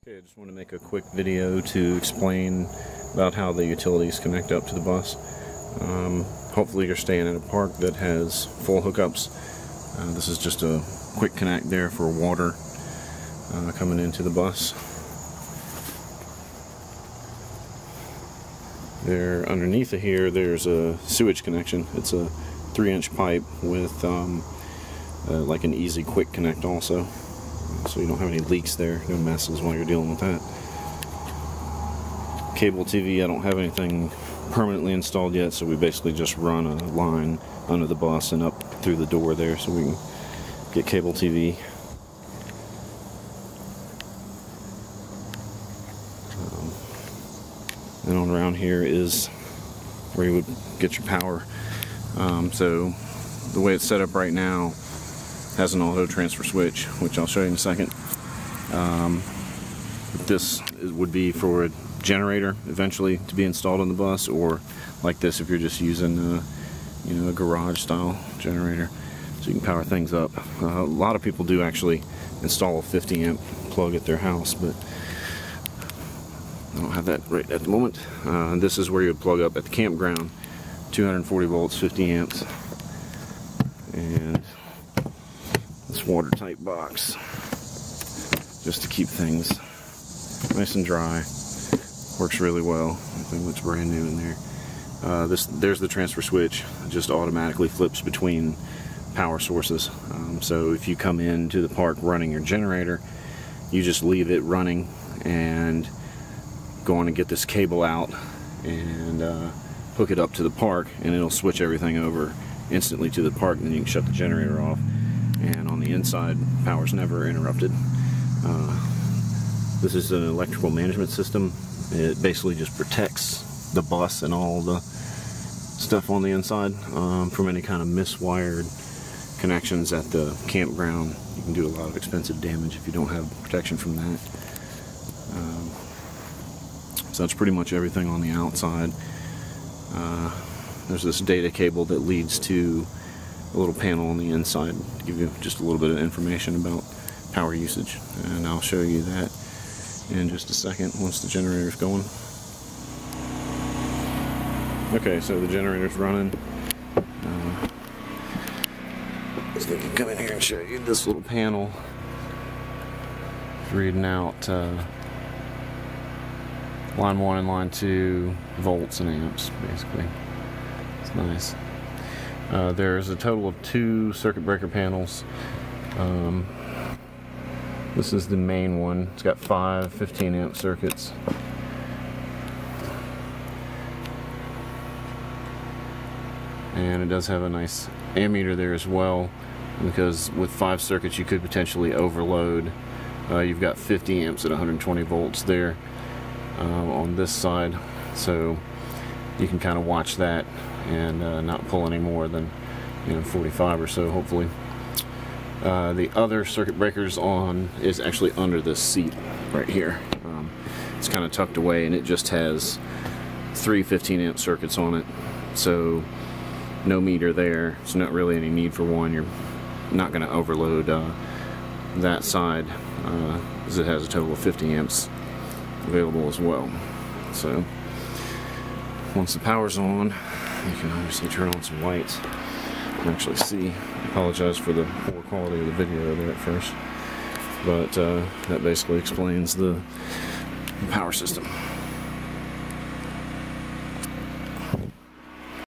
Okay, I just want to make a quick video to explain about how the utilities connect up to the bus. Hopefully you're staying in a park that has full hookups. This is just a quick connect there for water coming into the bus. There, underneath of here, there's a sewage connection. It's a 3-inch pipe with like an easy quick connect also. So you don't have any leaks there, no messes while you're dealing with that. Cable TV, I don't have anything permanently installed yet, so we basically just run a line under the bus and up through the door there so we can get cable TV. And on around here is where you would get your power. So the way it's set up right now has an auto transfer switch, which I'll show you in a second. This would be for a generator eventually to be installed on the bus, or like this if you're just using a garage style generator, so you can power things up. A lot of people do actually install a 50 amp plug at their house, but I don't have that right at the moment. This is where you would plug up at the campground, 240 volts, 50 amps, and this watertight box just to keep things nice and dry. Works really well. Everything looks brand new in there. There's the transfer switch. It just automatically flips between power sources. So if you come into the park running your generator, you just leave it running and go on and get this cable out and hook it up to the park, and it'll switch everything over instantly to the park, and then you can shut the generator off. And on the inside, power's never interrupted. This is an electrical management system. It basically just protects the bus and all the stuff on the inside from any kind of miswired connections at the campground. You can do a lot of expensive damage if you don't have protection from that. So that's pretty much everything on the outside. There's this data cable that leads to a little panel on the inside to give you just a little bit of information about power usage, and I'll show you that in just a second once the generator's going. Okay, so the generator's running. So I can come in here and show you this little panel. It's reading out line 1 and line 2 volts and amps, basically. It's nice. There's a total of 2 circuit breaker panels. This is the main one. It's got 5 15 amp circuits. And it does have a nice ammeter there as well, because with 5 circuits you could potentially overload. You've got 50 amps at 120 volts there on this side, so you can kind of watch that and not pull any more than 45 or so, hopefully. The other circuit breakers on is actually under this seat right here. It's kind of tucked away, and it just has 3 15 amp circuits on it, so no meter there. There's not really any need for one. You're not going to overload that side, because it has a total of 50 amps available as well. So once the power's on, you can obviously turn on some lights and actually see. I apologize for the poor quality of the video there at first, but that basically explains the power system.